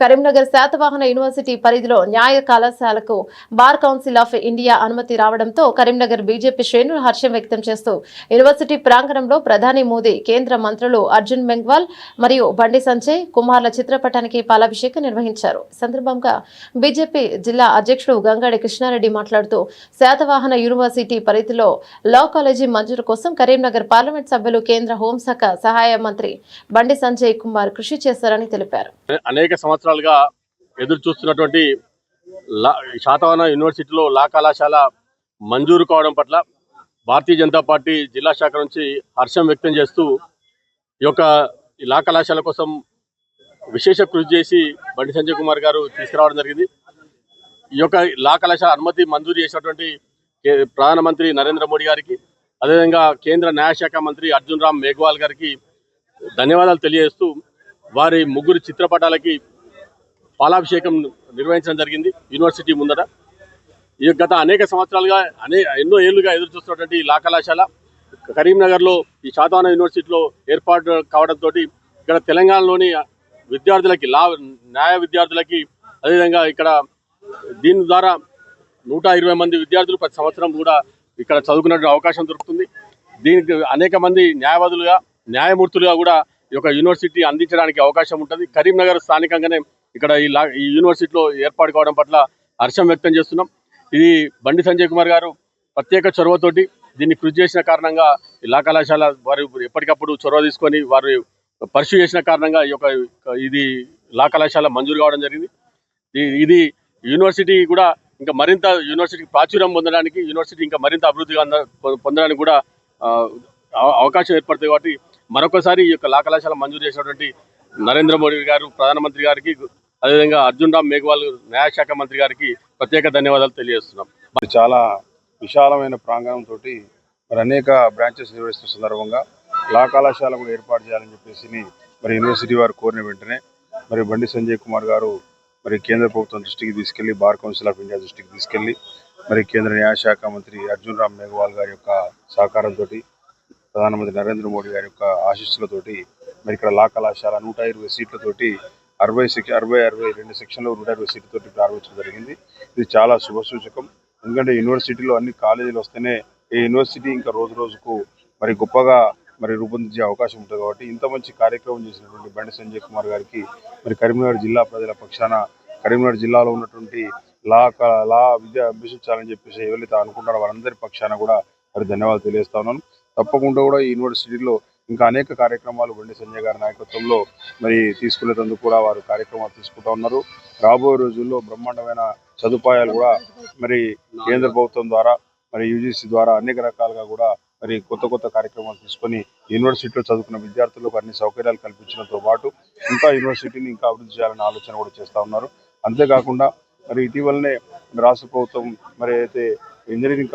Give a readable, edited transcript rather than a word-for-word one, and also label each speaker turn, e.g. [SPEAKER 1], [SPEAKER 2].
[SPEAKER 1] Karimnagar Satavahana university పరిధిలో న్యాయ కళాశాలకు బార్ కౌన్సిల్ ఆఫ్ ఇండియా అనుమతి రావడంతో కరీంనగర్ బీజేపీ శ్రేణులు హర్షం వ్యక్తం చేస్తూ యూనివర్సిటీ ప్రాంగణంలో ప్రధాని మోదీ, కేంద్ర మంత్రులు అర్జున్ మెంగ్వాల్ మరియు బండి సంజయ్ కుమార్ల చిత్రపటానికి పాలాభిషేకం నిర్వహించారు. ఈ సందర్భంగా బీజేపీ జిల్లా అధ్యక్షుడు గంగాడి కృష్ణారెడ్డి మాట్లాడుతూ శాతవాహన యూనివర్సిటీ పరిధిలో లా కాలేజీ మంజూరు కోసం కరీంనగర్ పార్లమెంట్ సభ్యులు, కేంద్ర హోంశాఖ సహాయ మంత్రి బండి సంజయ్ కుమార్ కృషి చేశారని తెలిపారు.
[SPEAKER 2] అనేక సంవత్సరాలుగా ఎదురు చూస్తున్నటువంటి శాతవాహన యూనివర్సిటీలో లా కళాశాల మంజూరు కావడం పట్ల భారతీయ జనతా పార్టీ జిల్లా శాఖ నుంచి హర్షం వ్యక్తం చేస్తూ ఈ యొక్క లా కళాశాల కోసం విశేష కృషి చేసి బండి సంజయ్ కుమార్ గారు తీసుకురావడం జరిగింది. ఈ యొక్క లా కళాశాల అనుమతి మంజూరు చేసినటువంటి ప్రధానమంత్రి నరేంద్ర మోడీ గారికి, అదేవిధంగా కేంద్ర న్యాయశాఖ మంత్రి అర్జున్ రామ్ మేఘ్వాల్ గారికి ధన్యవాదాలు తెలియజేస్తూ వారి ముగ్గురు చిత్రపటాలకి పాలాభిషేకం నిర్వహించడం జరిగింది యూనివర్సిటీ ముందట. ఈ గత అనేక సంవత్సరాలుగా ఎన్నో ఏళ్లుగా ఎదురు చూస్తున్నటువంటి లా కళాశాల కరీంనగర్లో ఈ శాతవాహన యూనివర్సిటీలో ఏర్పాటు కావడంతో ఇక్కడ తెలంగాణలోని విద్యార్థులకి, న్యాయ విద్యార్థులకి, అదేవిధంగా ఇక్కడ దీని ద్వారా 120 మంది విద్యార్థులు ప్రతి సంవత్సరం కూడా ఇక్కడ చదువుకునే అవకాశం దొరుకుతుంది. దీనికి అనేక మంది న్యాయవాదులుగా, న్యాయమూర్తులుగా కూడా ఈ యొక్క యూనివర్సిటీ అందించడానికి అవకాశం ఉంటుంది. కరీంనగర్ స్థానికంగానే ఇక్కడ ఈ యూనివర్సిటీలో ఏర్పాటు కావడం పట్ల హర్షం వ్యక్తం చేస్తున్నాం. ఇది బండి సంజయ్ కుమార్ గారు ప్రత్యేక చొరవతోటి దీన్ని కృషి చేసిన కారణంగా ఈ లా కళాశాల వారు ఎప్పటికప్పుడు చొరవ తీసుకొని వారు పరిశీలి చేసిన కారణంగా ఇది లా కళాశాల మంజూరు కావడం జరిగింది. ఇది యూనివర్సిటీ కూడా ఇంకా మరింత యూనివర్సిటీకి ప్రాచుర్యం పొందడానికి, యూనివర్సిటీ ఇంకా మరింత అభివృద్ధిగా పొందడానికి కూడా అవకాశం ఏర్పడుతుంది. కాబట్టి మరొకసారి ఈ యొక్క లా కళాశాల మంజూరు చేసినటువంటి నరేంద్ర మోడీ గారు, ప్రధానమంత్రి గారికి, అదేవిధంగా అర్జున్ రామ్ మేఘ్వాల్ న్యాయశాఖ మంత్రి గారికి ప్రత్యేక ధన్యవాదాలు తెలియజేస్తున్నాం.
[SPEAKER 3] చాలా విశాలమైన ప్రాంగణంతో మరి అనేక బ్రాంచెస్ నిర్వహిస్తున్న సందర్భంగా లా కళాశాల కూడా ఏర్పాటు చేయాలని చెప్పేసి మరి యూనివర్సిటీ వారు కోరిన వెంటనే మరి బండి సంజయ్ కుమార్ గారు మరి కేంద్ర ప్రభుత్వం దృష్టికి తీసుకెళ్లి, బార్ కౌన్సిల్ ఆఫ్ ఇండియా దృష్టికి తీసుకెళ్లి, మరి కేంద్ర న్యాయశాఖ మంత్రి అర్జున్ రామ్ మేఘ్వాల్ గారి యొక్క సహకారంతో, ప్రధానమంత్రి నరేంద్ర మోడీ గారి యొక్క ఆశీస్సులతోటి మరి ఇక్కడ లా కళాశాల 120 సీట్లతోటి 62 సెక్షన్లు 120 సీట్లతోటి ప్రారంభించడం జరిగింది. ఇది చాలా శుభసూచకం. ఎందుకంటే యూనివర్సిటీలో అన్ని కాలేజీలు వస్తేనే ఈ యూనివర్సిటీ ఇంకా రోజు రోజుకు మరి గొప్పగా మరి రూపొందించే అవకాశం ఉంటుంది. కాబట్టి ఇంత మంచి కార్యక్రమం చేసినటువంటి బండి సంజయ్ కుమార్ గారికి మరి కరీంనగర్ జిల్లా ప్రజల పక్షాన, కరీంనగర్ జిల్లాలో ఉన్నటువంటి లా విద్య అభ్యసించాలని చెప్పేసి ఎవరైతే అనుకుంటారో వారందరి పక్షాన కూడా మరి ధన్యవాదాలు తెలియజేస్తా ఉన్నాను. తప్పకుండా కూడా ఈ యూనివర్సిటీలో ఇంకా అనేక కార్యక్రమాలు బండి సంజయ్ గారి నాయకత్వంలో మరి తీసుకునేందుకు కూడా వారు కార్యక్రమాలు తీసుకుంటా ఉన్నారు. రాబోయే రోజుల్లో బ్రహ్మాండమైన సదుపాయాలు కూడా మరి కేంద్ర ప్రభుత్వం ద్వారా, మరి యూజీసీ ద్వారా అనేక రకాలుగా కూడా మరి కొత్త కార్యక్రమాలు తీసుకొని యూనివర్సిటీలో చదువుకున్న విద్యార్థులకు అన్ని సౌకర్యాలు కల్పించడంతో పాటు ఇంకా యూనివర్సిటీని ఇంకా అభివృద్ధి చేయాలనే ఆలోచన కూడా చేస్తూ ఉన్నారు. అంతేకాకుండా మరి ఇటీవలనే రాష్ట్ర ప్రభుత్వం మరి అయితే ఇంజనీరింగ్